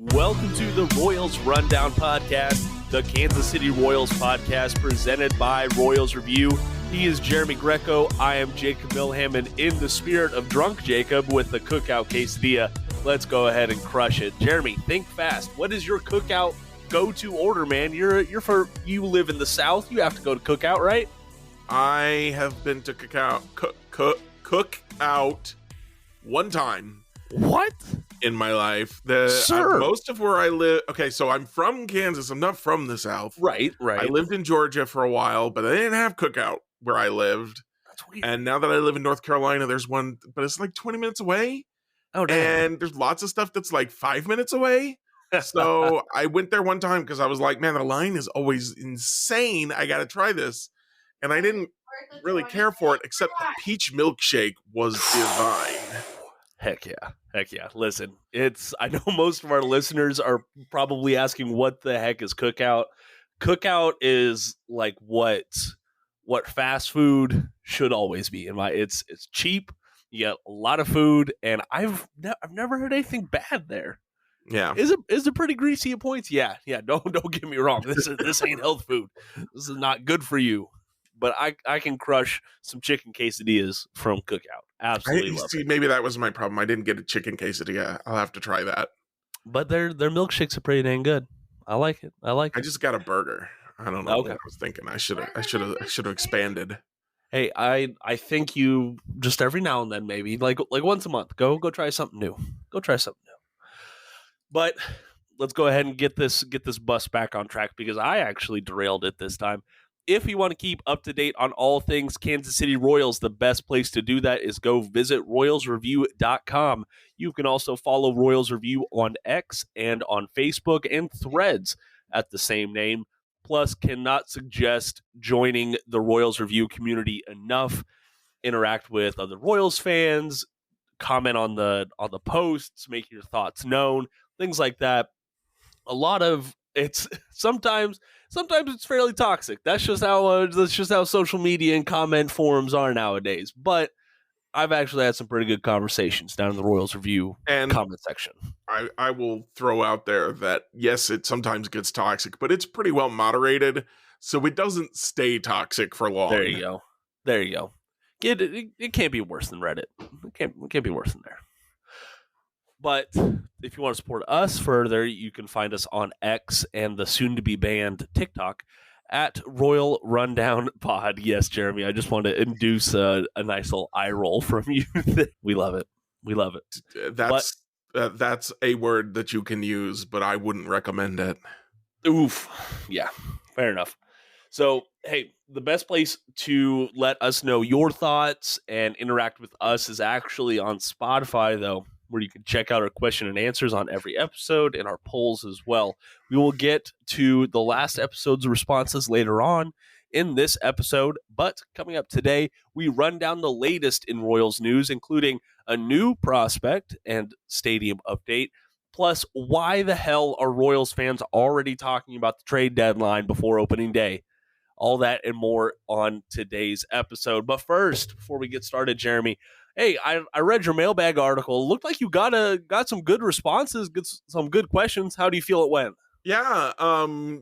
Welcome to the Royals Rundown Podcast, the Kansas City Royals podcast presented by Royals Review. He is Jeremy Greco. I am Jacob Milham, and in the spirit of drunk Jacob with the cookout quesadilla, let's go ahead and crush it. Jeremy, think fast. What is your cookout go-to order, man? You live in the South. You have to go to cookout, right? I have been to cookout one time. What? In my life. Sir. Most of where I live... Okay, so I'm from Kansas. I'm not from the South. Right. I lived in Georgia for a while, but I didn't have cookout where I lived. That's weird. And now that I live in North Carolina, there's one, but it's like 20 minutes away. Oh, damn. And there's lots of stuff that's like 5 minutes away. So I went there one time because I was like, man, the line is always insane. I got to try this. And I didn't really care for it, except the peach milkshake was divine. Heck yeah. Listen, I know most of our listeners are probably asking what the heck is cookout. Cookout is like what fast food should always be. It's cheap. You get a lot of food, and I've never heard anything bad there. Yeah. Is it pretty greasy at points? Yeah. Don't get me wrong. This ain't health food. This is not good for you. But I can crush some chicken quesadillas from Cookout. Absolutely love it. Maybe that was my problem. I didn't get a chicken quesadilla. I'll have to try that. But their milkshakes are pretty dang good. I like it. I just got a burger. I don't know what I was thinking. I should have expanded. Hey, I think you just every now and then, maybe like once a month, go try something new. But let's go ahead and get this bus back on track because I actually derailed it this time. If you want to keep up to date on all things Kansas City Royals, the best place to do that is go visit royalsreview.com. You can also follow Royals Review on X and on Facebook and Threads at the same name. Plus, cannot suggest joining the Royals Review community enough. Interact with other Royals fans, comment on the posts, make your thoughts known, things like that. It's sometimes it's fairly toxic. That's just how social media and comment forums are nowadays. But I've actually had some pretty good conversations down in the Royals Review comment section. I will throw out there that yes, it sometimes gets toxic, but it's pretty well moderated, so it doesn't stay toxic for long. There you go. It can't be worse than Reddit. It can't be worse than there. But if you want to support us further, you can find us on X and the soon-to-be banned TikTok at Royal Rundown Pod. Yes, Jeremy, I just want to induce a nice little eye roll from you. We love it. That's a word that you can use, but I wouldn't recommend it. Oof. Yeah, fair enough. So, hey, the best place to let us know your thoughts and interact with us is actually on Spotify, though, where you can check out our question and answers on every episode and our polls as well. We will get to the last episode's responses later on in this episode, but coming up today, we run down the latest in Royals news, including a new prospect and stadium update, plus why the hell are Royals fans already talking about the trade deadline before opening day? All that and more on today's episode. But first, before we get started, Jeremy, hey, I read your mailbag article. It looked like you got some good responses, some good questions. How do you feel it went? Yeah,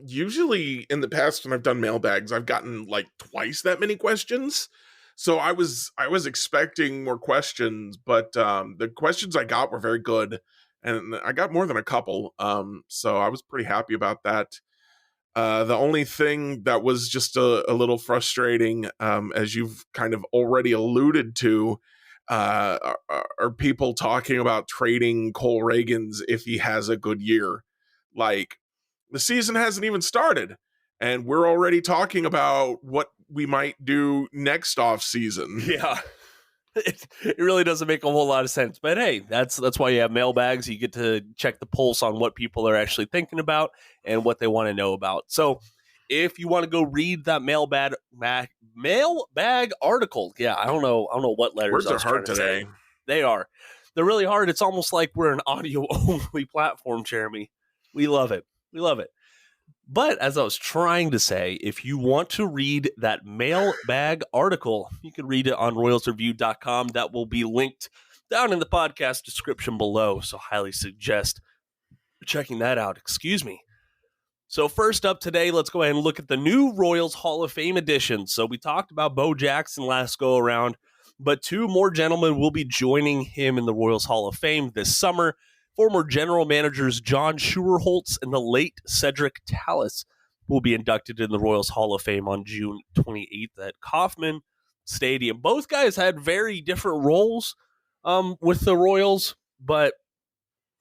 usually in the past when I've done mailbags, I've gotten like twice that many questions. So I was expecting more questions, but the questions I got were very good, and I got more than a couple. So I was pretty happy about that. The only thing that was just a little frustrating, as you've kind of already alluded to, are people talking about trading Cole Reagans if he has a good year. Like, the season hasn't even started, and we're already talking about what we might do next off season. Yeah, it really doesn't make a whole lot of sense. But hey, that's why you have mailbags. You get to check the pulse on what people are actually thinking about and what they want to know about. So if you want to go read that mailbag article, yeah, I don't know what letters. Words are hard today. They are. They're really hard. It's almost like we're an audio only platform, Jeremy. We love it. But as I was trying to say, if you want to read that mailbag article, you can read it on royalsreview.com. That will be linked down in the podcast description below. So highly suggest checking that out. Excuse me. So first up today, let's go ahead and look at the new Royals Hall of Fame edition. So we talked about Bo Jackson last go around, but two more gentlemen will be joining him in the Royals Hall of Fame this summer. Former general managers John Schuerholz and the late Cedric Tallis will be inducted in the Royals Hall of Fame on June 28th at Kauffman Stadium. Both guys had very different roles with the Royals, but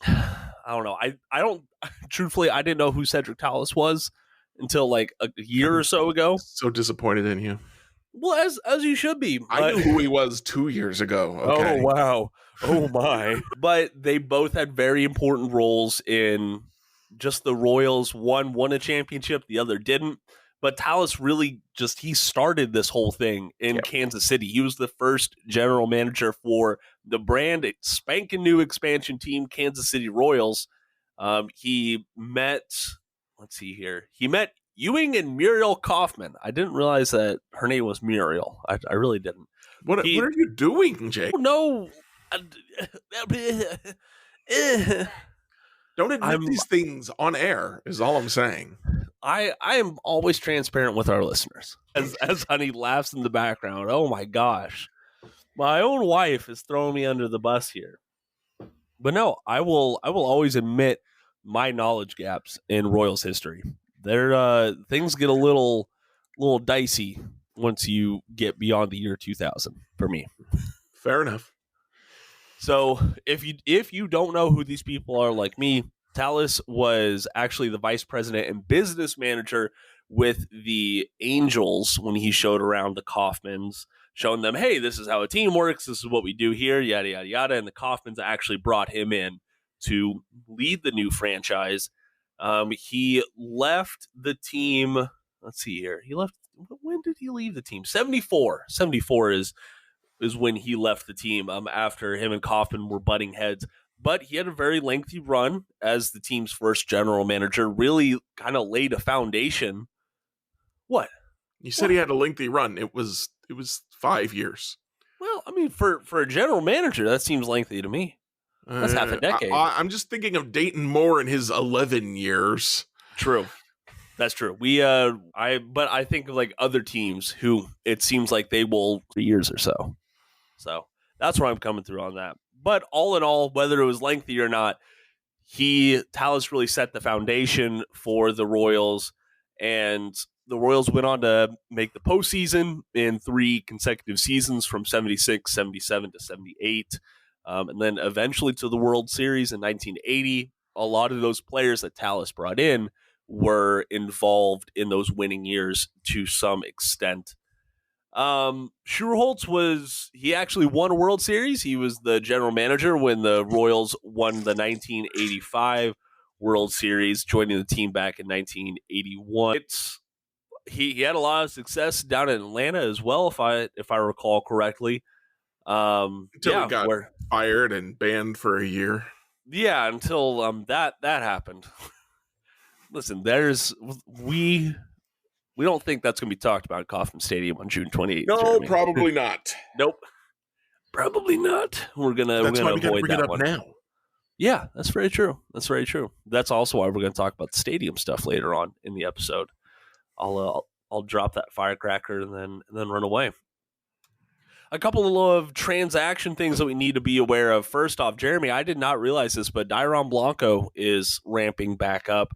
I don't know. I don't truthfully, I didn't know who Cedric Tallis was until like a year or so ago. So disappointed in you. Well, as you should be. I knew who he was 2 years ago. Okay. Oh, wow. Oh, my. But they both had very important roles in just the Royals. One won a championship, the other didn't. But Tallis really he started this whole thing in Kansas City. He was the first general manager for the brand spanking new expansion team, Kansas City Royals. He met Ewing and Muriel Kaufman. I didn't realize that her name was Muriel. I really didn't. What are you doing, Jake? No. Don't admit these things on air is all I'm saying. I am always transparent with our listeners. As Honey laughs in the background. Oh my gosh. My own wife is throwing me under the bus here. But no, I will always admit my knowledge gaps in Royals history. Things get a little dicey once you get beyond the year 2000 for me. Fair enough. So if you don't know who these people are like me, Tallis was actually the vice president and business manager with the Angels when he showed around the Kauffmans, showing them, hey, this is how a team works. This is what we do here, yada, yada, yada. And the Kauffmans actually brought him in to lead the new franchise. He left the team. Let's see here. When did he leave the team? 74. 74 is when he left the team after him and Kauffman were butting heads. But he had a very lengthy run as the team's first general manager, really kind of laid a foundation. What? You said he had a lengthy run. It was 5 years. Well, I mean, for a general manager, that seems lengthy to me. That's half a decade. I'm just thinking of Dayton Moore in his 11 years. True. That's true. But I think of like other teams who it seems like they will 3 years or so. So that's where I'm coming through on that. But all in all, whether it was lengthy or not, Tallis really set the foundation for the Royals, and the Royals went on to make the postseason in 3 consecutive seasons from 76, 77 to 78, and then eventually to the World Series in 1980. A lot of those players that Tallis brought in were involved in those winning years to some extent. Schuerholz he actually won a World Series. He was the general manager when the Royals won the 1985 World Series, joining the team back in 1981. He had a lot of success down in Atlanta as well, if I recall correctly. Until he got fired and banned for a year. Yeah, until that happened. Listen, we don't think that's going to be talked about at Kauffman Stadium on June 28th. No, Jeremy. probably not. Nope. Probably not. We're going to avoid that one. Now. Yeah, that's very true. That's very true. That's also why we're going to talk about the stadium stuff later on in the episode. I'll drop that firecracker and then run away. A couple of transaction things that we need to be aware of. First off, Jeremy, I did not realize this, but Dairon Blanco is ramping back up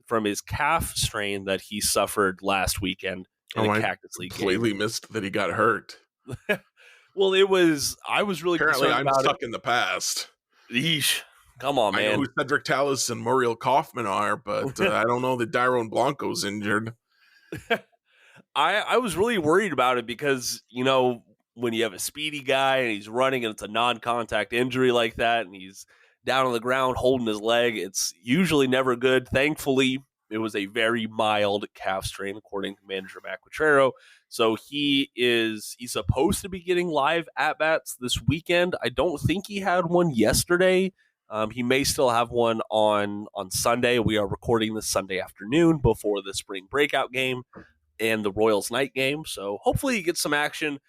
from his calf strain that he suffered last weekend in the Cactus League game. I completely missed that he got hurt. Well, I was really Apparently concerned I'm about stuck in the past. Yeesh. Come on, man. I know who Cedric Tallis and Muriel Kaufman are, but I don't know that Dairon Blanco's injured. I was really worried about it because, when you have a speedy guy and he's running and it's a non-contact injury like that and he's down on the ground holding his leg, it's usually never good. Thankfully, it was a very mild calf strain, according to manager Matt Quatrero. So he's supposed to be getting live at-bats this weekend. I don't think he had one yesterday. He may still have one on Sunday. We are recording this Sunday afternoon before the spring breakout game and the Royals night game. So hopefully he gets some action,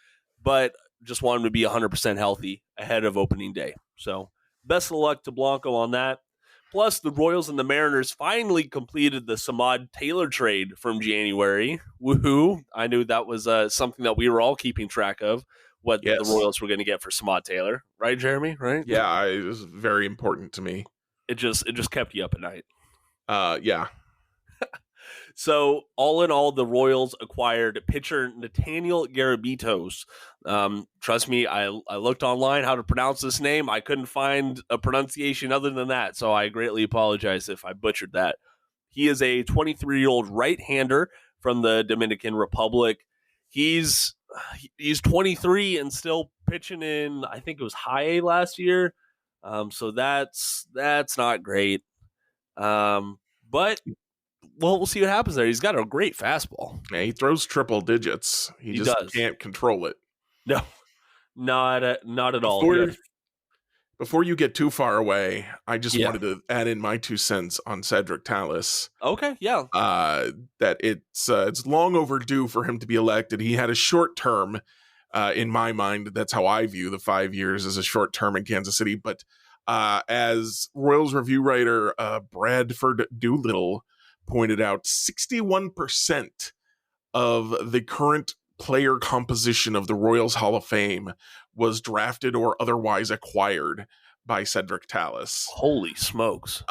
but just want him to be 100% healthy ahead of opening day. So best of luck to Blanco on that. Plus, the Royals and the Mariners finally completed the Samad Taylor trade from January. Woohoo! I knew that was something that we were all keeping track of, what the Yes. Royals were going to get for Samad Taylor. Right, Jeremy? Right? Yeah, it was very important to me. It just kept you up at night. Yeah. So, all in all, the Royals acquired pitcher Nathaniel Garabitos. Trust me, I looked online how to pronounce this name. I couldn't find a pronunciation other than that, so I greatly apologize if I butchered that. He is a 23-year-old right-hander from the Dominican Republic. He's 23 and still pitching in, I think it was high A last year. So that's not great. But we'll see what happens there. He's got a great fastball. Yeah, he throws triple digits. He just does. can't control it. No, not at all. Before you get too far away, I just Yeah. wanted to add in my 2 cents on Cedric Tallis. Okay, yeah. That it's long overdue for him to be elected. He had a short term, in my mind. That's how I view the 5 years, as a short term in Kansas City. But as Royals review writer Bradford Doolittle pointed out, 61% of the current player composition of the Royals Hall of Fame was drafted or otherwise acquired by Cedric Tallis. Holy smokes.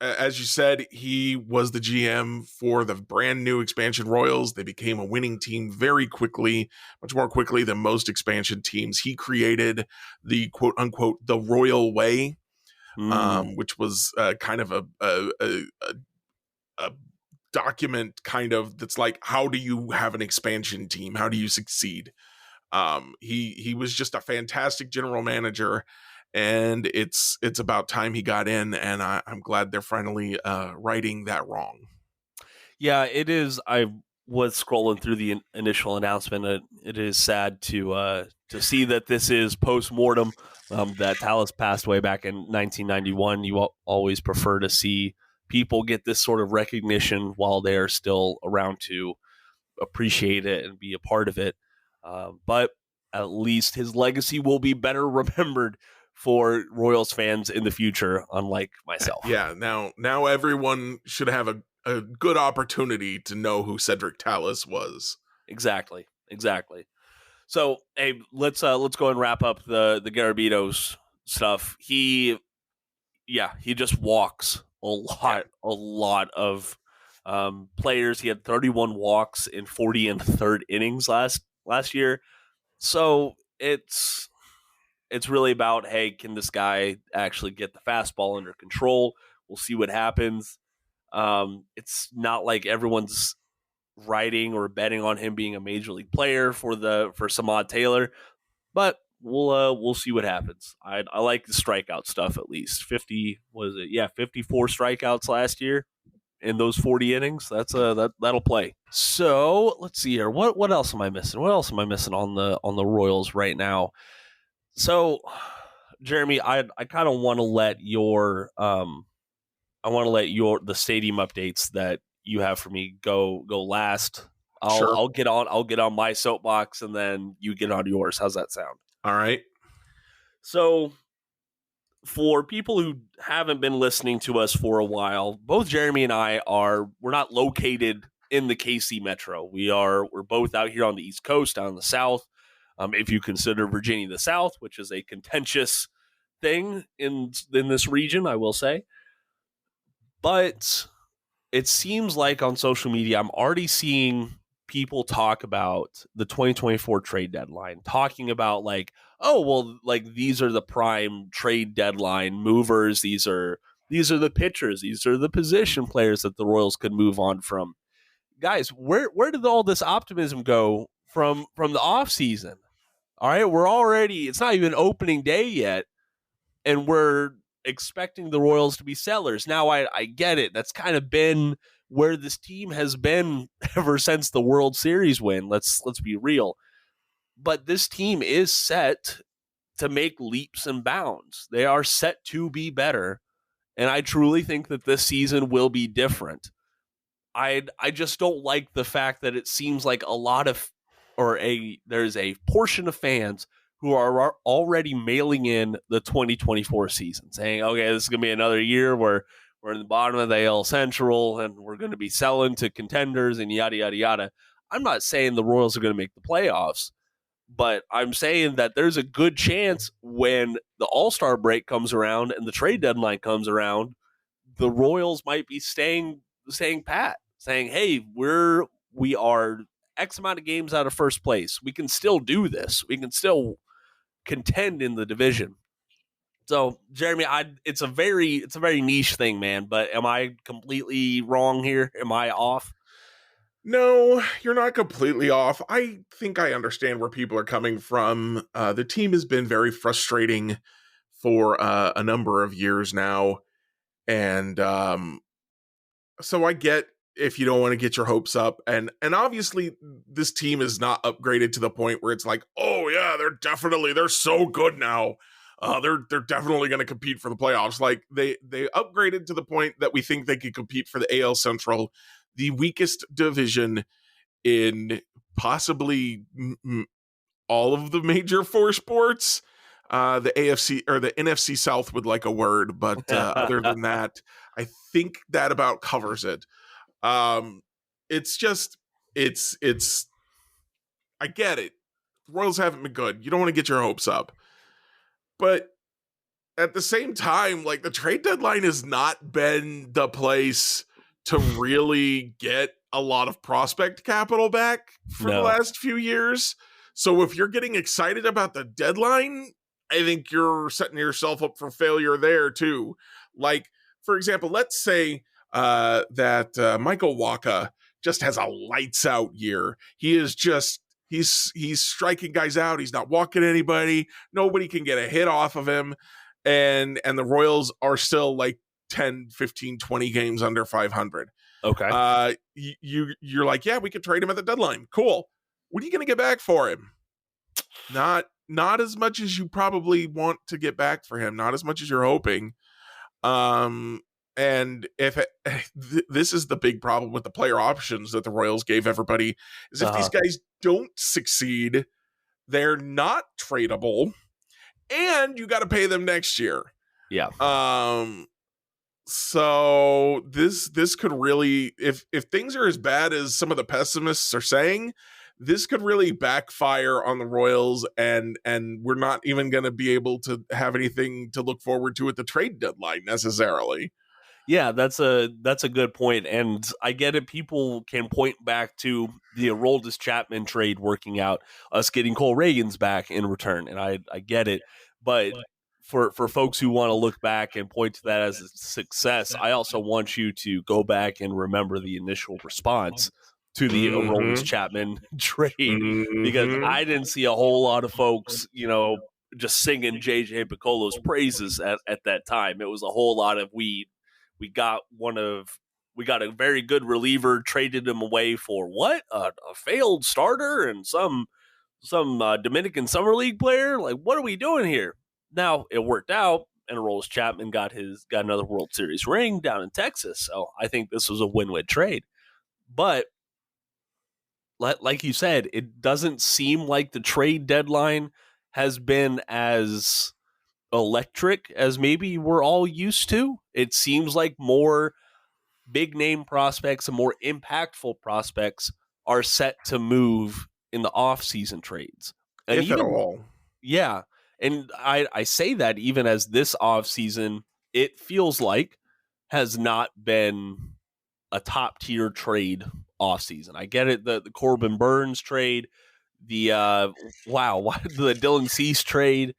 As you said, he was the GM for the brand new expansion Royals. They became a winning team very quickly, much more quickly than most expansion teams. He created the quote unquote the Royal Way, which was kind of a document kind of that's like, how do you have an expansion team? How do you succeed? He was just a fantastic general manager, and it's about time he got in, and I'm glad they're finally righting that wrong. Yeah, it is. I was scrolling through the initial announcement. It is sad to see that this is post-mortem, that Tallis passed away back in 1991. You always prefer to see people get this sort of recognition while they are still around to appreciate it and be a part of it. But at least his legacy will be better remembered for Royals fans in the future, unlike myself. Yeah, now everyone should have a good opportunity to know who Cedric Tallis was. Exactly. So, hey, let's go and wrap up the Garabitos stuff. He just walks a lot of players. He had 31 walks in 40 and third innings last year. So it's really about, hey, can this guy actually get the fastball under control? We'll see what happens. It's not like everyone's writing or betting on him being a major league player for Samad Taylor, but we'll see what happens. I like the strikeout stuff at least. 54 strikeouts last year in those 40 innings. That'll play. So let's see here. What else am I missing? What else am I missing on the Royals right now? So, Jeremy, I kind of want to let the stadium updates that you have for me go last. I'll get on my soapbox, and then you get on yours. How's that sound? All right. So, for people who haven't been listening to us for a while, both Jeremy and I we're not located in the KC metro. We're both out here on the East Coast, down in the South. If you consider Virginia the South, which is a contentious thing in this region, I will say. But it seems like on social media, I'm already seeing people talk about the 2024 trade deadline, talking about like, oh, well, like these are the prime trade deadline movers. These are the pitchers. These are the position players that the Royals could move on from. Guys, where did all this optimism go from the offseason? All right, it's not even opening day yet, and we're expecting the Royals to be sellers. Now, I get it. That's kind of been where this team has been ever since the World Series win. Let's be real. But this team is set to make leaps and bounds. They are set to be better, and I truly think that this season will be different. I just don't like the fact that it seems like there's a portion of fans who are already mailing in the 2024 season, saying, okay, this is going to be another year where we're in the bottom of the AL Central and we're going to be selling to contenders and yada, yada, yada. I'm not saying the Royals are going to make the playoffs, but I'm saying that there's a good chance when the All-Star break comes around and the trade deadline comes around, the Royals might be staying pat, saying, hey, we are X amount of games out of first place. We can still do this. We can still contend in the division. So, Jeremy, it's a very niche thing, man. But am I completely wrong here? Am I off? No, you're not completely off. I think I understand where people are coming from. The team has been very frustrating for a number of years now, and so I get if you don't want to get your hopes up, and obviously this team is not upgraded to the point where it's like, oh yeah, they're so good now. They're definitely going to compete for the playoffs. Like they upgraded to the point that we think they could compete for the AL Central, the weakest division in possibly all of the major four sports. The AFC or the NFC South would like a word, but other than that, I think that about covers it. It's just, it's, I get it. The Royals haven't been good. You don't want to get your hopes up. But at the same time, like the trade deadline has not been the place to really get a lot of prospect capital back for the last few years. So if you're getting excited about the deadline, I think you're setting yourself up for failure there too. Like, for example, let's say that Michael Wacha just has a lights out year. He is just, he's striking guys out. He's not walking anybody. Nobody can get a hit off of him. And the Royals are still like 10, 15, 20 games under 500. Okay. You're like, yeah, we could trade him at the deadline. Cool. What are you going to get back for him? Not as much as you probably want to get back for him. Not as much as you're hoping. And this is the big problem with the player options that the Royals gave everybody is if these guys don't succeed, they're not tradable, and you got to pay them next year. Yeah. So this could really, if things are as bad as some of the pessimists are saying, this could really backfire on the Royals, and we're not even going to be able to have anything to look forward to at the trade deadline necessarily. Yeah, that's a good point, and I get it. People can point back to the Aroldis Chapman trade working out, us getting Cole Reagans back in return, and I get it. But for folks who want to look back and point to that as a success, I also want you to go back and remember the initial response to the Aroldis Chapman trade, because I didn't see a whole lot of folks, just singing JJ Piccolo's praises at that time. It was a whole lot of we got a very good reliever, traded him away for what? A failed starter and some Dominican Summer League player? Like, what are we doing here? Now, it worked out, and Aroldis Chapman got another World Series ring down in Texas. So I think this was a win-win trade. But like you said, it doesn't seem like the trade deadline has been as electric as maybe we're all used to. It seems like more big name prospects and more impactful prospects are set to move in the off-season trades. And if at all. Yeah. And I say that even as this offseason, it feels like, has not been a top-tier trade offseason. I get it, the Corbin Burns trade, the Dylan Cease trade,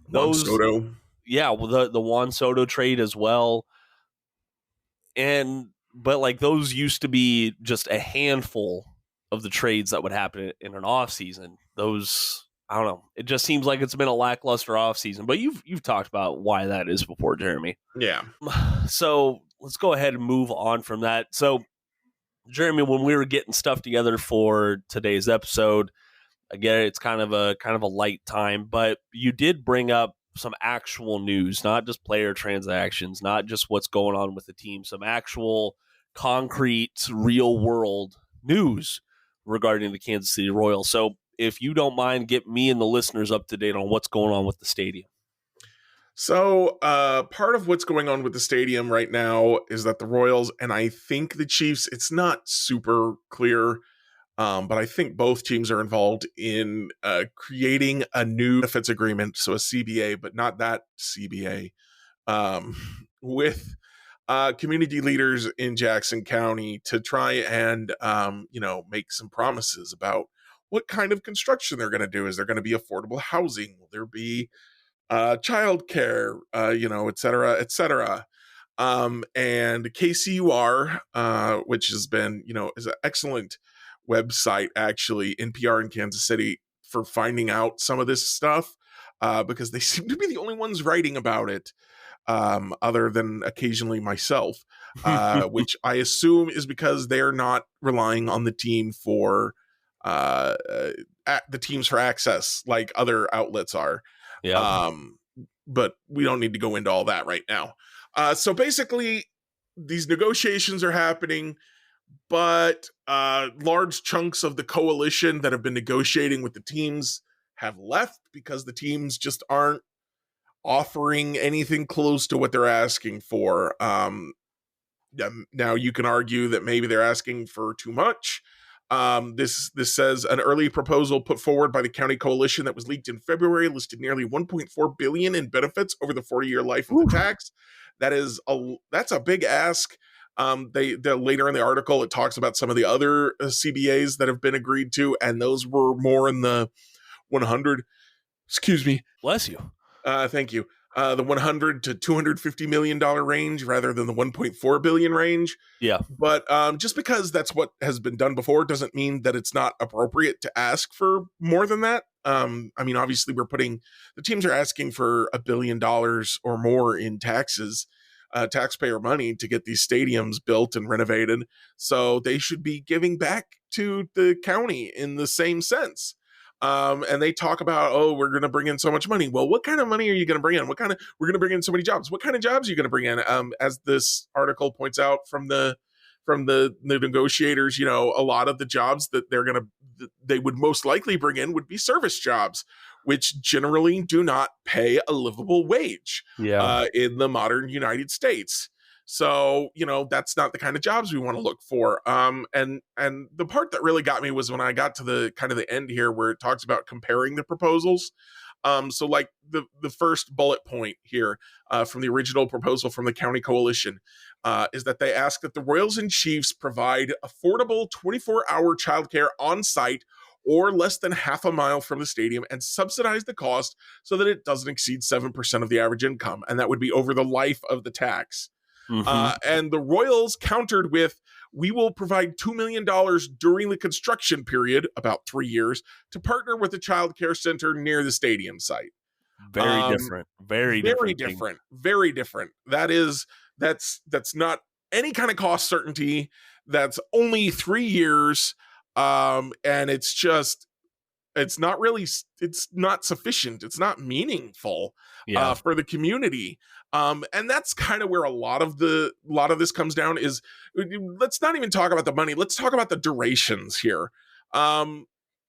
those Juan Soto. Yeah, well, the Juan Soto trade as well. But like those used to be just a handful of the trades that would happen in an offseason. Those, I don't know. It just seems like it's been a lackluster offseason. But you've talked about why that is before, Jeremy. Yeah. So let's go ahead and move on from that. So, Jeremy, when we were getting stuff together for today's episode, again, it's kind of a light time, but you did bring up some actual news, not just player transactions, not just what's going on with the team, some actual concrete, real world news regarding the Kansas City Royals. So if you don't mind, get me and the listeners up to date on what's going on with the stadium. So, part of what's going on with the stadium right now is that the Royals and I think the Chiefs, it's not super clear, but I think both teams are involved in creating a new benefits agreement, so a CBA, but not that CBA, with community leaders in Jackson County to try and, make some promises about what kind of construction they're going to do. Is there going to be affordable housing? Will there be childcare, et cetera, et cetera. And KCUR, which has been, is an excellent website, actually, NPR in Kansas City, for finding out some of this stuff, because they seem to be the only ones writing about it, other than occasionally myself, which I assume is because they're not relying on the team for the teams for access like other outlets are. Yeah. But we don't need to go into all that right now. So basically, these negotiations are happening, but large chunks of the coalition that have been negotiating with the teams have left because the teams just aren't offering anything close to what they're asking for. Now you can argue that maybe they're asking for too much. This says an early proposal put forward by the county coalition that was leaked in February listed nearly 1.4 billion in benefits over the 40-year life of the tax. That's a big ask. They later in the article, it talks about some of the other CBAs that have been agreed to, and those were more in the 100. Excuse me. Bless you. Thank you. The 100 to 250 million dollar range rather than the 1.4 billion range. Yeah. But just because that's what has been done before doesn't mean that it's not appropriate to ask for more than that. Obviously the teams are asking for $1 billion or more in taxes, taxpayer money, to get these stadiums built and renovated. So they should be giving back to the county in the same sense. And they talk about, we're going to bring in so much money. Well, what kind of money are you going to bring in? We're going to bring in so many jobs. What kind of jobs are you going to bring in? As this article points out from the negotiators, a lot of the jobs that they would most likely bring in would be service jobs, which generally do not pay a livable wage in the modern United States. So, that's not the kind of jobs we want to look for. And the part that really got me was when I got to the kind of the end here where it talks about comparing the proposals. So like the first bullet point here from the original proposal from the county coalition is that they ask that the Royals and Chiefs provide affordable 24-hour childcare on site or less than half a mile from the stadium and subsidize the cost so that it doesn't exceed 7% of the average income. And that would be over the life of the tax. Mm-hmm. And the Royals countered with, we will provide $2 million during the construction period, about 3 years, to partner with a child care center near the stadium site. Very different. Very different. That's not any kind of cost certainty. That's only 3 years. And it's not sufficient. It's not meaningful for the community. And that's kind of where a lot of this comes down is, let's not even talk about the money. Let's talk about the durations here.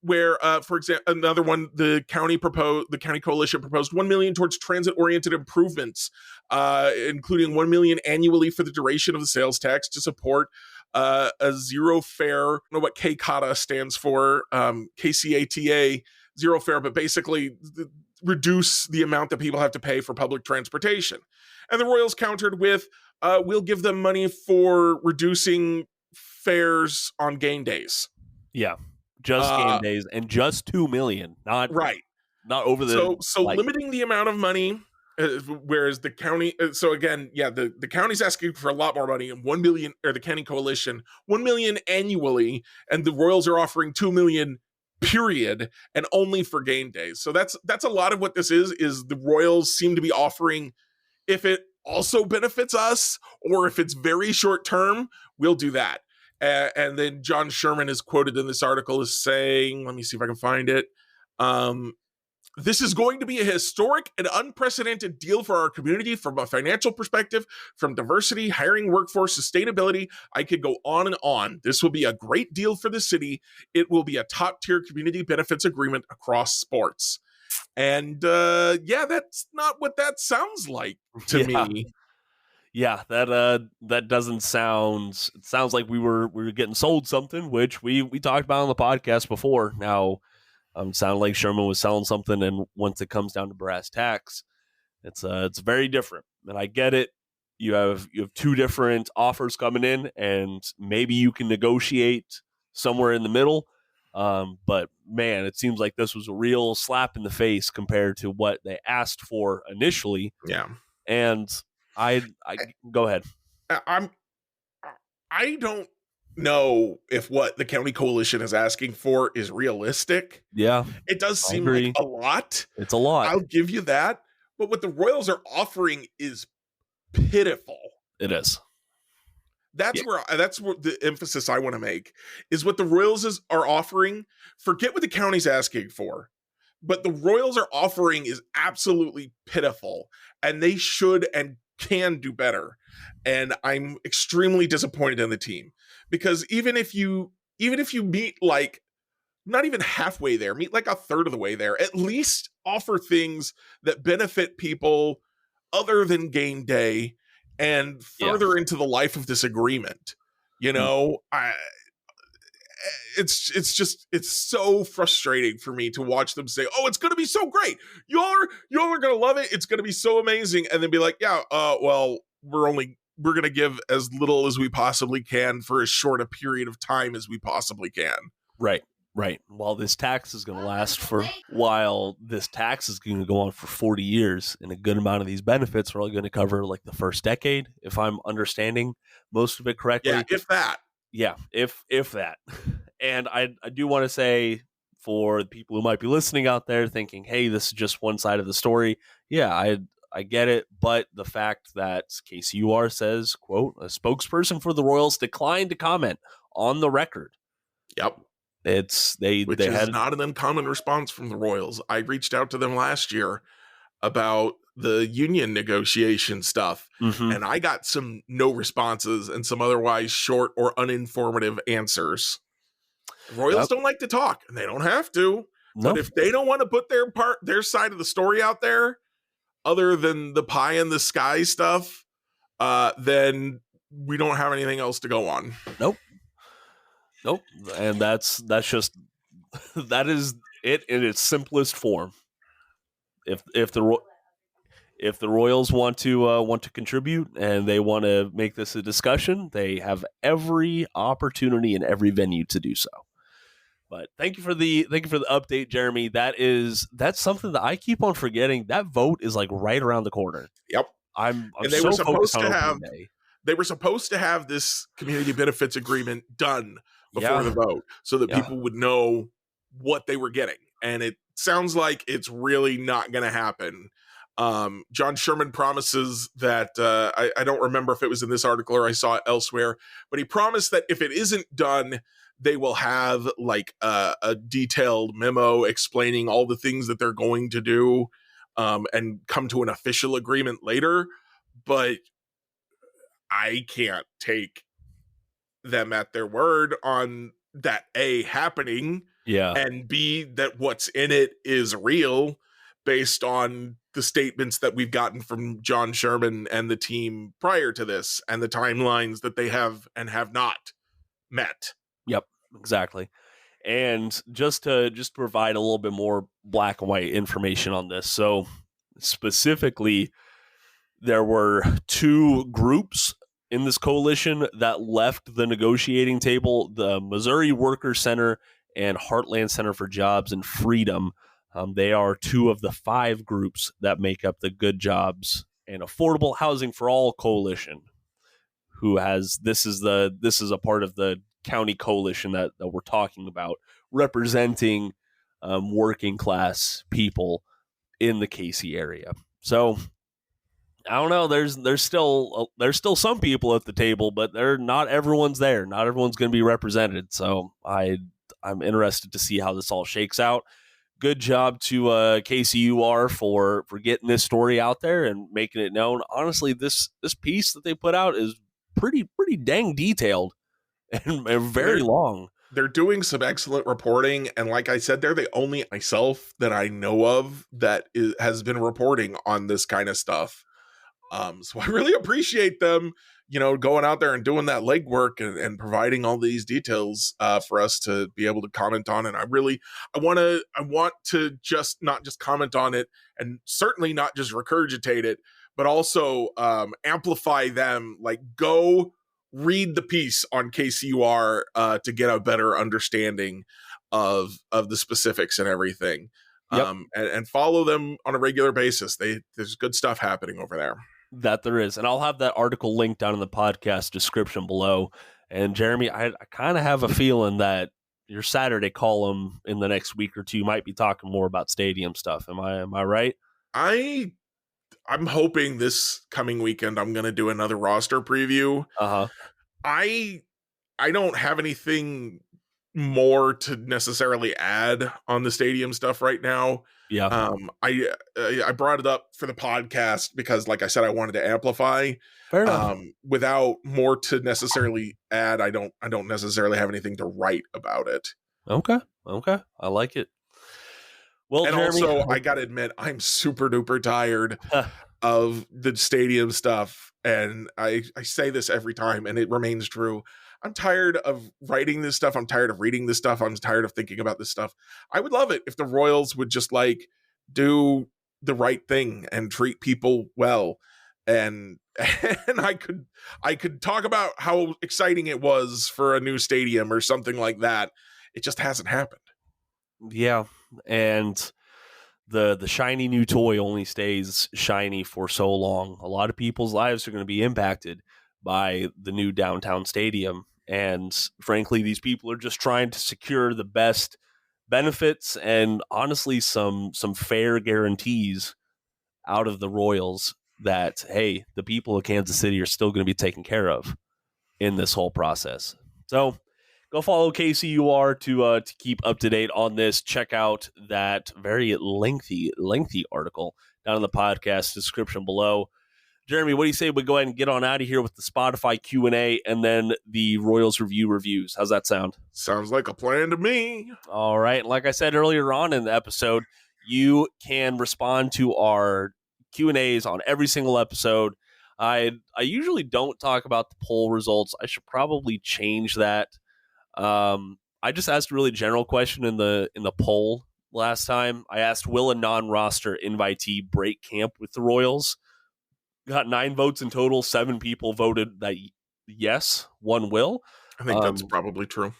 Where, for example, another one, the county coalition proposed $1 million towards transit-oriented improvements, including $1 million annually for the duration of the sales tax to support a zero fare. I don't know what KCATA stands for, KCATA, zero fare, but basically reduce the amount that people have to pay for public transportation. And the Royals countered with, we'll give them money for reducing fares on game days. Yeah, just game days, and just $2 million, not over the. So limiting the amount of money, whereas the county. So again, the county's asking for a lot more money, and $1 million, or the county coalition, $1 million annually, and the Royals are offering $2 million. Period, and only for game days. So that's a lot of what this is the Royals seem to be offering, if it also benefits us or if it's very short term, we'll do that. And then John Sherman is quoted in this article as saying, let me see if I can find it. This is going to be a historic and unprecedented deal for our community from a financial perspective, from diversity, hiring workforce, sustainability. I could go on and on. This will be a great deal for the city. It will be a top tier community benefits agreement across sports. And yeah, that's not what that sounds like to Yeah. me. Yeah, that doesn't sound. It sounds like we were getting sold something, which we talked about on the podcast before. Now, sounded like Sherman was selling something, and once it comes down to brass tacks, it's very different. And I get it. You have two different offers coming in, and maybe you can negotiate somewhere in the middle. But man, it seems like this was a real slap in the face compared to what they asked for initially. Yeah. And I go ahead. I don't know if what the county coalition is asking for is realistic. Yeah, It does seem like a lot. It's a lot. I'll give you that. But what the Royals are offering is pitiful. It is. That's where the emphasis I want to make is what the Royals are offering. Forget what the county's asking for. But the Royals are offering is absolutely pitiful, and they should and can do better. And I'm extremely disappointed in the team, because even if you meet like not even halfway there, meet like a third of the way there, at least offer things that benefit people other than game day and further into the life of this agreement. You know, it's so frustrating for me to watch them say, "Oh, it's going to be so great. Y'all are going to love it. It's going to be so amazing." And then be like, "Yeah, well, we're going to give as little as we possibly can for as short a period of time as we possibly can." Right. While this tax is going to go on for 40 years, and a good amount of these benefits are only going to cover like the first decade, if I'm understanding most of it correctly. Yeah, if that. Yeah, if that. And I do want to say, for the people who might be listening out there thinking, hey, this is just one side of the story. Yeah, I get it. But the fact that KCUR says, quote, a spokesperson for the Royals declined to comment on the record. Yep. Which is not an uncommon response from the Royals. I reached out to them last year about the union negotiation stuff, and I got some no responses and some otherwise short or uninformative answers. The Royals don't like to talk, and they don't have to. Nope. But if they don't want to put their side of the story out there, other than the pie in the sky stuff, then we don't have anything else to go on. Nope. And that's just that is it in its simplest form. If the Royals want to contribute and they want to make this a discussion, they have every opportunity in every venue to do so. But thank you for the update, Jeremy. That's something that I keep on forgetting. That vote is like right around the corner. Yep. And they were supposed to have this community benefits agreement done before the vote, so that people would know what they were getting. And it sounds like it's really not going to happen. John Sherman promises that I don't remember if it was in this article or I saw it elsewhere, but he promised that if it isn't done, they will have like a detailed memo explaining all the things that they're going to do, and come to an official agreement later. But I can't take them at their word on that, A, happening, and B, that what's in it is real, based on the statements that we've gotten from John Sherman and the team prior to this, and the timelines that they have and have not met. Yep, exactly. And just to provide a little bit more black and white information on this. So specifically, there were two groups in this coalition that left the negotiating table: the Missouri Workers Center and Heartland Center for Jobs and Freedom. They are two of the 5 groups that make up the Good Jobs and Affordable Housing for All coalition. This is a part of the county coalition that we're talking about, representing working class people in the KC area. So I don't know. There's still some people at the table, but not everyone's there. Not everyone's going to be represented. So I'm interested to see how this all shakes out. good job to KCUR for getting this story out there and making it known. Honestly, this piece that they put out is pretty dang detailed and very They're long. they're doing some excellent reporting, and like I said, they're the only myself that I know of that has been reporting on this kind of stuff. So I really appreciate them, going out there and doing that legwork and providing all these details for us to be able to comment on. And I want to just not just comment on it, and certainly not just regurgitate it, but also amplify them. Like, go read the piece on KCUR to get a better understanding of the specifics and everything. Yep. And follow them on a regular basis. There's good stuff happening over there. That there is. And I'll have that article linked down in the podcast description below. And Jeremy, I kind of have a feeling that your Saturday column in the next week or two might be talking more about stadium stuff. Am I right? I'm hoping this coming weekend I'm going to do another roster preview. Uh-huh. I don't have anything more to necessarily add on the stadium stuff right now. Yeah. I brought it up for the podcast because, like I said, I wanted to amplify. Fair enough. Without more to necessarily add, I don't necessarily have anything to write about it. Okay. I like it. Well, And Jeremy, also, I gotta admit, I'm super duper tired of the stadium stuff, and I say this every time, and it remains true. I'm tired of writing this stuff. I'm tired of reading this stuff. I'm tired of thinking about this stuff. I would love it if the Royals would just do the right thing and treat people well. And I could talk about how exciting it was for a new stadium or something like that. It just hasn't happened. yeah, and the shiny new toy only stays shiny for so long. A lot of people's lives are going to be impacted by the new downtown stadium. And frankly, these people are just trying to secure the best benefits and honestly some fair guarantees out of the Royals that, hey, the people of Kansas City are still going to be taken care of in this whole process. So go follow KCUR to keep up to date on this. Check out that very lengthy article down in the podcast description below. Jeremy, what do you say we go ahead and get on out of here with the Spotify Q&A and then the Royals reviews? How's that sound? Sounds like a plan to me. All right. Like I said earlier on in the episode, you can respond to our Q&As on every single episode. I usually don't talk about the poll results. I should probably change that. I just asked a really general question in the poll last time. I asked, will a non-roster invitee break camp with the Royals? Got 9 votes in total. 7 people voted that yes, one will. I think that's probably true.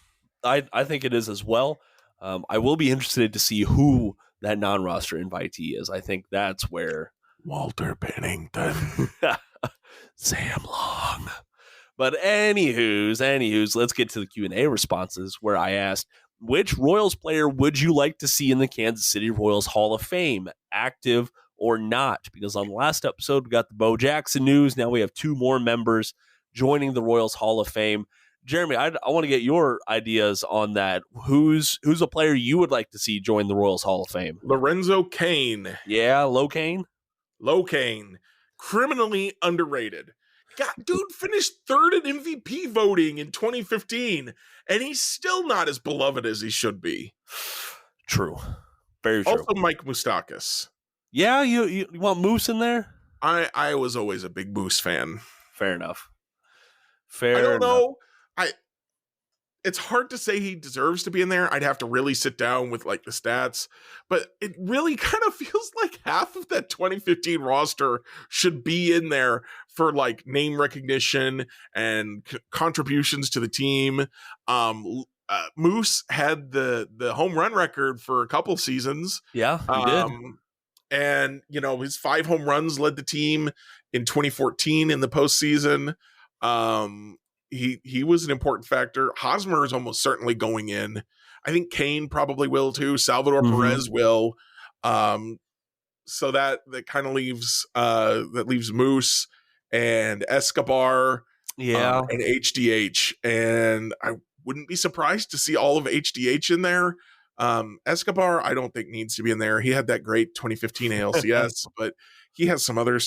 I think it is as well. I will be interested to see who that non-roster invitee is. I think that's where Walter Pennington, Sam Long. But anywho's, let's get to the Q&A responses where I asked, which Royals player would you like to see in the Kansas City Royals Hall of Fame, active or not? Because on the last episode, we got the Bo Jackson news. Now we have 2 more members joining the Royals Hall of Fame. Jeremy, I want to get your ideas on that. Who's a player you would like to see join the Royals Hall of Fame? Lorenzo Cain. Yeah, Low Cain, criminally underrated. God, dude finished 3rd in MVP voting in 2015, and he's still not as beloved as he should be. True. Very true. Also, Mike Moustakas. Yeah, you want Moose in there? I was always a big Moose fan. Fair enough. I don't know. It's hard to say he deserves to be in there. I'd have to really sit down with the stats, but it really kind of feels like half of that 2015 roster should be in there for name recognition and contributions to the team. Moose had the home run record for a couple seasons. Yeah, he did. And his 5 home runs led the team in 2014 in the postseason. He was an important factor. Hosmer is almost certainly going in. I think Kane probably will too. Salvador Perez will. So that kind of leaves Moose and Escobar, and HDH. And I wouldn't be surprised to see all of HDH in there. Escobar, I don't think needs to be in there. He had that great 2015 ALCS, but he has some other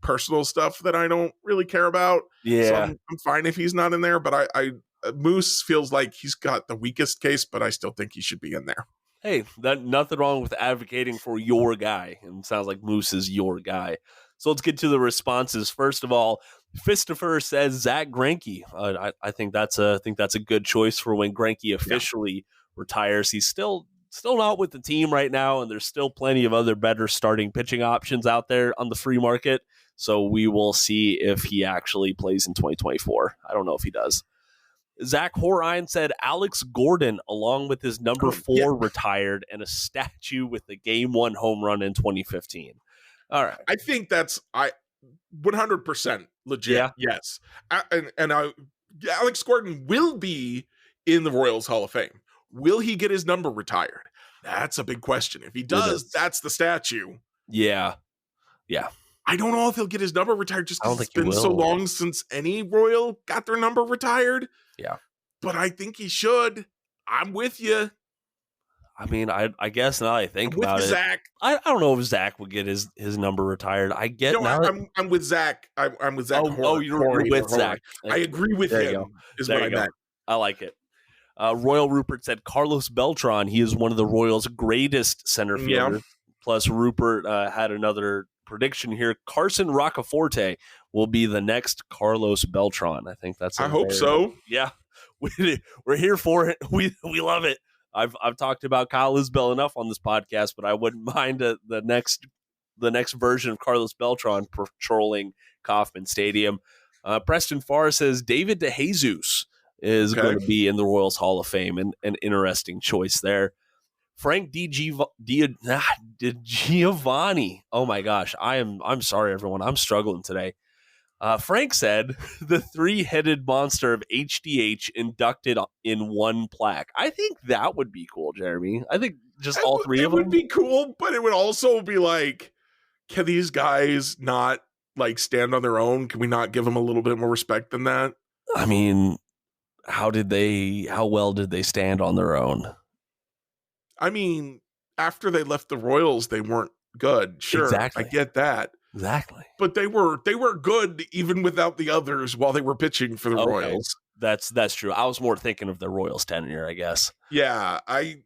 personal stuff that I don't really care about. So Yeah. I'm fine if he's not in there, but I Moose feels like he's got the weakest case, but I still think he should be in there. Hey, nothing wrong with advocating for your guy. And it sounds like Moose is your guy. So let's get to the responses. First of all, Fistifer says Zach Greinke. I think that's a good choice for when Greinke officially retires. He's still not with the team right now, and there's still plenty of other better starting pitching options out there on the free market. So we will see if he actually plays in 2024. I don't know if he does. Zach Horine said Alex Gordon, along with his number 4 retired and a statue with the game 1 home run in 2015. All right. I think that's 100% legit. Yeah. Yes. Alex Gordon will be in the Royals Hall of Fame. Will he get his number retired? That's a big question. If he does, that's the statue. Yeah. Yeah. I don't know if he'll get his number retired just because it's been so long since any Royal got their number retired. Yeah. But I think he should. I'm with you. I mean, I guess now I think about it, Zach. I don't know if Zach would get his number retired. I get I'm with Zach. I'm with Zach. You're with Zach. I agree with him. Is what I meant. I like it. Royal Rupert said Carlos Beltran. He is one of the Royals' greatest center fielders. Plus, Rupert had another prediction here. Carson Roccaforte will be the next Carlos Beltran. I think that's. I hope so. Yeah, we're here for it. We love it. I've talked about Kyle Isbell enough on this podcast, but I wouldn't mind the next version of Carlos Beltran patrolling Kauffman Stadium. Preston Farr says David DeJesus is going to be in the Royals Hall of Fame, and an interesting choice there. Frank Giovanni. Oh my gosh, I'm sorry everyone, I'm struggling today. Frank said the 3-headed monster of HDH inducted in one plaque. I think that would be cool, Jeremy. I think all 3 of them would be cool, but it would also be like, can these guys not like stand on their own? Can we not give them a little bit more respect than that? I mean, how well did they stand on their own? I mean, after they left the Royals, they weren't good. Sure, exactly. I get that. Exactly. But they were good even without the others while they were pitching for the Royals. That's true. I was more thinking of the Royals tenure, I guess. Yeah, I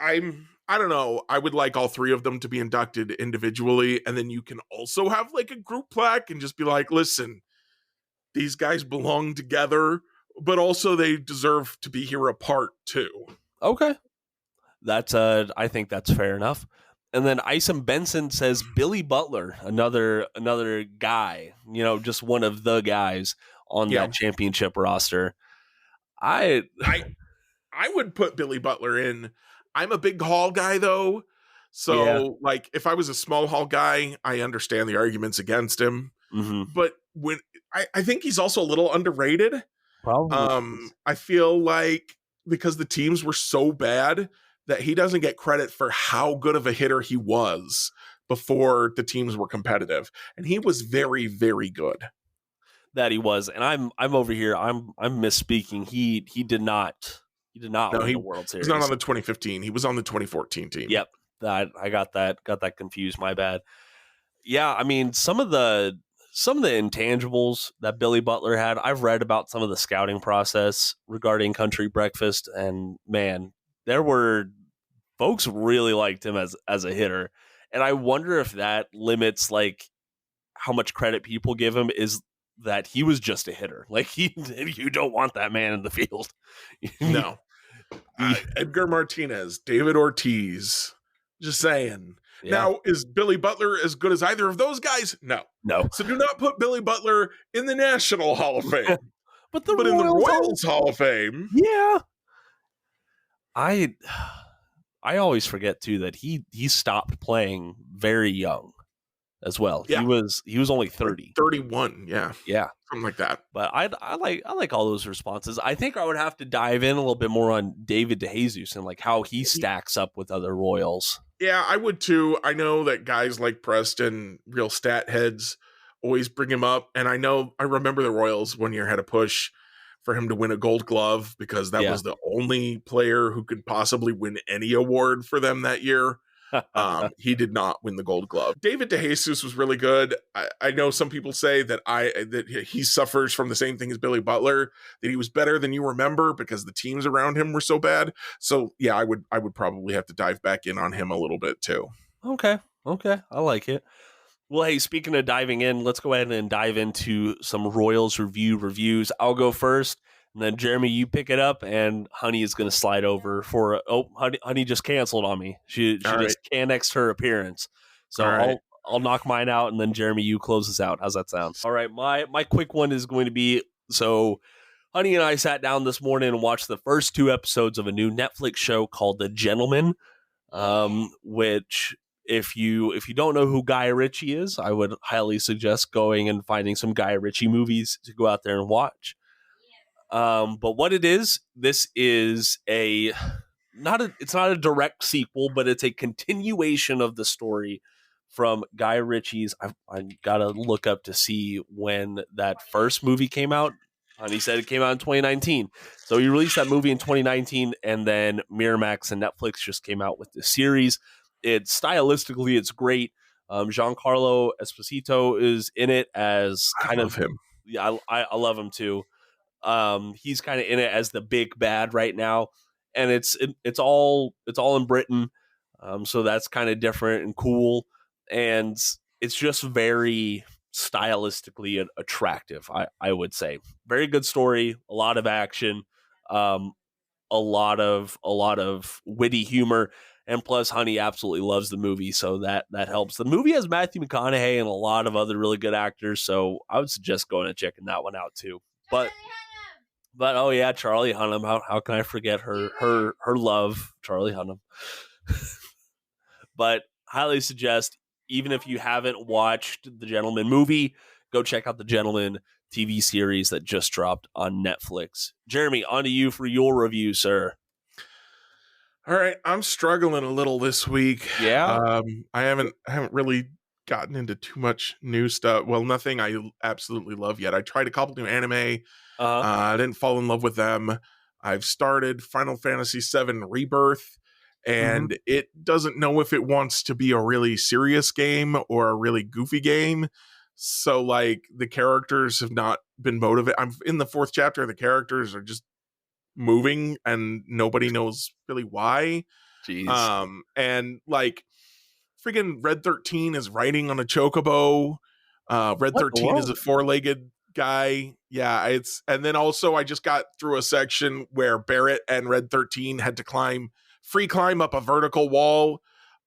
don't know. I would like all 3 of them to be inducted individually, and then you can also have like a group plaque and just be like, listen, these guys belong together, but also they deserve to be here apart too. Okay. That's I think that's fair enough. And then Isom Benson says Billy Butler, another guy, just one of the guys on that championship roster. I would put Billy Butler in. I'm a big Hall guy though. So like if I was a small Hall guy, I understand the arguments against him. Mm-hmm. But when I think he's also a little underrated. Probably. I feel like because the teams were so bad that he doesn't get credit for how good of a hitter he was before the teams were competitive. And he was very, very good. That he was. And I'm over here. I'm misspeaking. He did not win the World Series. He's not on the 2015. He was on the 2014 team. Yep. I got that confused. My bad. Yeah, I mean, some of the intangibles that Billy Butler had, I've read about some of the scouting process regarding Country Breakfast, and man, there were folks really liked him as a hitter. And I wonder if that limits like how much credit people give him, is that he was just a hitter. Like you don't want that man in the field. No. Edgar Martinez, David Ortiz, just saying. Yeah. Now, is Billy Butler as good as either of those guys? No. So do not put Billy Butler in the National Hall of Fame. but in the Royals Hall of Fame. Yeah. I always forget too that he stopped playing very young as well. Yeah. He was only 30. 31, yeah. Yeah. Something like that. But I like all those responses. I think I would have to dive in a little bit more on David DeJesus and like how he stacks up with other Royals. Yeah, I would too. I know that guys like Preston, real stat heads, always bring him up. And I remember the Royals one year had a push for him to win a Gold Glove because that Yeah. was the only player who could possibly win any award for them that year. He did not win the Gold Glove. David DeJesus was really good. I know some people say that he suffers from the same thing as Billy Butler, that he was better than you remember because the teams around him were so bad. So yeah, I would probably have to dive back in on him a little bit too. Okay. I like it. Well, hey, speaking of diving in, let's go ahead and dive into some Royals reviews. I'll go first, and then Jeremy, you pick it up, and Honey is going to slide over for. Honey just canceled on me. She All right. just annexed her appearance, so All right. I'll knock mine out, and then Jeremy, you close us out. How's that sound? All right, my quick one is going to be so. Honey and I sat down this morning and watched the first 2 episodes of a new Netflix show called The Gentleman, which if you don't know who Guy Ritchie is, I would highly suggest going and finding some Guy Ritchie movies to go out there and watch. But what it is, this is it's not a direct sequel, but it's a continuation of the story from Guy Ritchie's. I gotta look up to see when that first movie came out. And he said it came out in 2019. So he released that movie in 2019, and then Miramax and Netflix just came out with the series. It's stylistically, it's great. Giancarlo Esposito is in it as kind of him. Yeah, I love him too. He's kind of in it as the big bad right now, and it's all in Britain. So that's kind of different and cool, and it's just very stylistically attractive. I would say very good story, a lot of action, a lot of witty humor, and plus Honey absolutely loves the movie, so that helps. The movie has Matthew McConaughey and a lot of other really good actors, so I would suggest going and checking that one out too. But oh yeah, Charlie Hunnam. How can I forget her love, Charlie Hunnam? But highly suggest, even if you haven't watched the Gentleman movie, go check out the Gentleman TV series that just dropped on Netflix. Jeremy, on to you for your review, sir. All right, I'm struggling a little this week. Yeah, I haven't really gotten into too much new stuff. Well, nothing I absolutely love yet. I tried a couple new anime. I didn't fall in love with them. I've started Final Fantasy VII Rebirth, and it doesn't know if it wants to be a really serious game or a really goofy game. So, like, the characters have not been motivated. I'm in the 4th chapter. The characters are just moving, and nobody knows really why. jeez. And like, friggin' Red 13 is riding on a chocobo. Red What 13 is a 4-legged guy. Yeah, and then also I just got through a section where Barrett and Red 13 had to free climb up a vertical wall.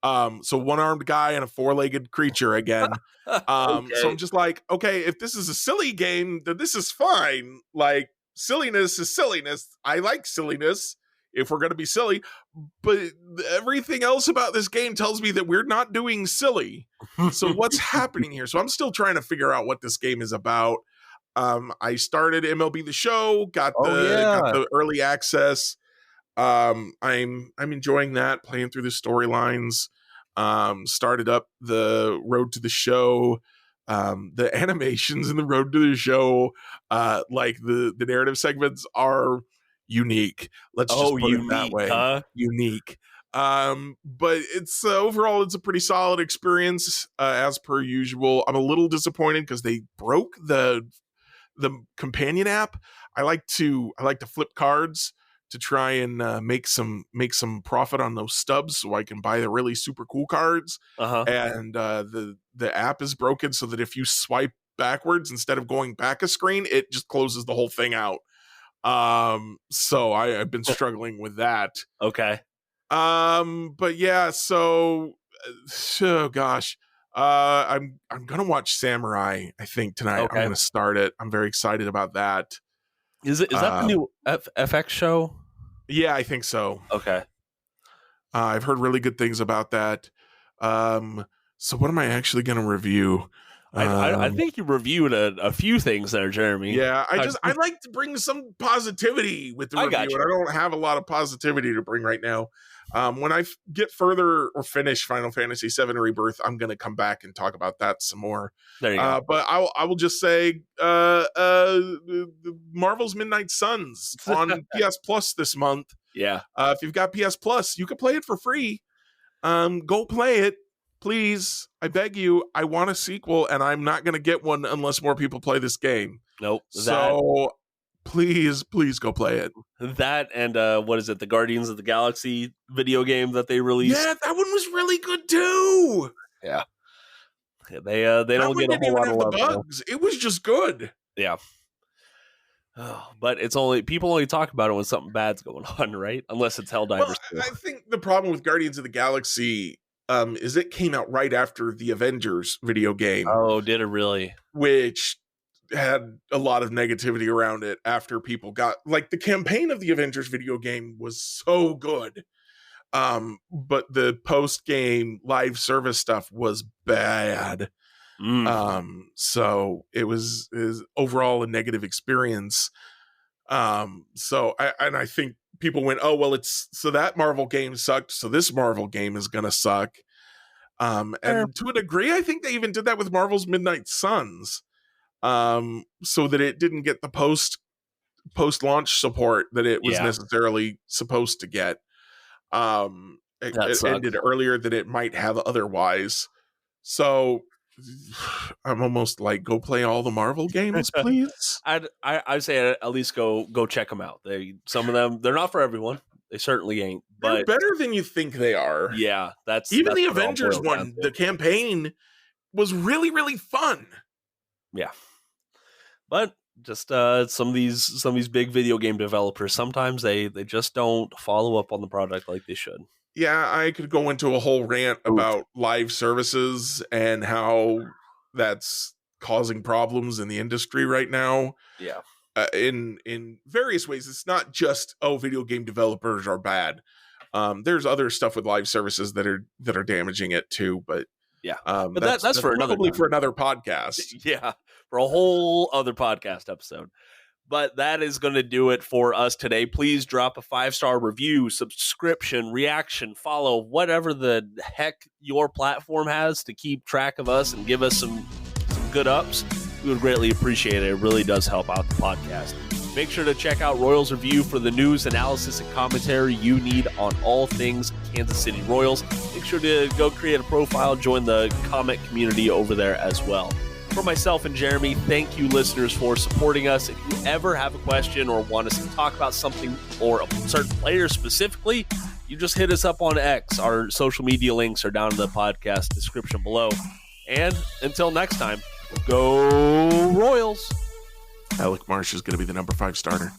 So one-armed guy and a 4-legged creature again. So I'm just like, okay, if this is a silly game, then this is fine. Like, silliness is silliness. I like silliness if we're going to be silly, but everything else about this game tells me that we're not doing silly. So what's happening here? So I'm still trying to figure out what this game is about. I started MLB The Show, got the early access. I'm enjoying that, playing through the storylines. Started up the Road to the Show. The animations in the Road to the Show, like the narrative segments are unique. Let's just put it that way. Huh? Unique. But it's overall it's a pretty solid experience, as per usual. I'm a little disappointed because they broke the companion app. I like to flip cards to try and make some profit on those stubs so I can buy the really super cool cards. And the app is broken so that if you swipe backwards instead of going back a screen, it just closes the whole thing out. So I've been struggling with that. Okay. But yeah, so oh gosh. I'm gonna watch Samurai, I think, tonight. Okay. I'm gonna start it. I'm very excited about that. Is that the new FX show? Yeah, I think so. Okay. I've heard really good things about that. So what am I actually gonna review? I think you reviewed a few things there, Jeremy. Yeah, I like to bring some positivity with the review, and I don't have a lot of positivity to bring right now. When I get further or finish Final Fantasy VII Rebirth, I'm going to come back and talk about that some more. There you go. But I will just say, Marvel's Midnight Suns on PS Plus this month. Yeah. If you've got PS Plus, you can play it for free. Go play it, please. I beg you. I want a sequel, and I'm not going to get one unless more people play this game. Nope. So please go play it. That and what is it? The Guardians of the Galaxy video game that they released. Yeah, that one was really good too. Yeah. They don't get a whole lot of love. Bugs. It was just good. Yeah. Oh, but it's only people only talk about it when something bad's going on, right? Unless it's Helldivers. Well, I think the problem with Guardians of the Galaxy is it came out right after the Avengers video game. Oh, did it really? Which had a lot of negativity around it after people got like the campaign of the Avengers video game was so good. But the post-game live service stuff was bad. So it was overall a negative experience. So I think people went, oh, well, so that Marvel game sucked, so this Marvel game is gonna suck. And to a degree, I think they even did that with Marvel's Midnight Suns. So that it didn't get the post-launch support that it was necessarily supposed to get. It ended earlier than it might have otherwise. So I'm almost like, go play all the Marvel games, please. I'd say at least go check them out. Some of them, they're not for everyone. They certainly ain't. But they're better than you think they are. Yeah, that's the Avengers one. The campaign was really, really fun. Yeah, but just some of these big video game developers, sometimes they just don't follow up on the product like they should. Yeah, I could go into a whole rant about live services and how that's causing problems in the industry right now. Yeah. In various ways. It's not just, video game developers are bad. There's other stuff with live services that are damaging it too, but yeah. But that's for another time. For another podcast. Yeah, for a whole other podcast episode. But that is going to do it for us today. Please drop a 5-star review, subscription, reaction, follow, whatever the heck your platform has to keep track of us and give us some good ups. We would greatly appreciate it. It really does help out the podcast. Make sure to check out Royals Review for the news, analysis, and commentary you need on all things Kansas City Royals. Make sure to go create a profile, join the comment community over there as well. For myself and Jeremy, thank you, listeners, for supporting us. If you ever have a question or want us to talk about something or a certain player specifically, you just hit us up on X. Our social media links are down in the podcast description below. And until next time, go Royals. Alec Marsh is going to be the number 5 starter.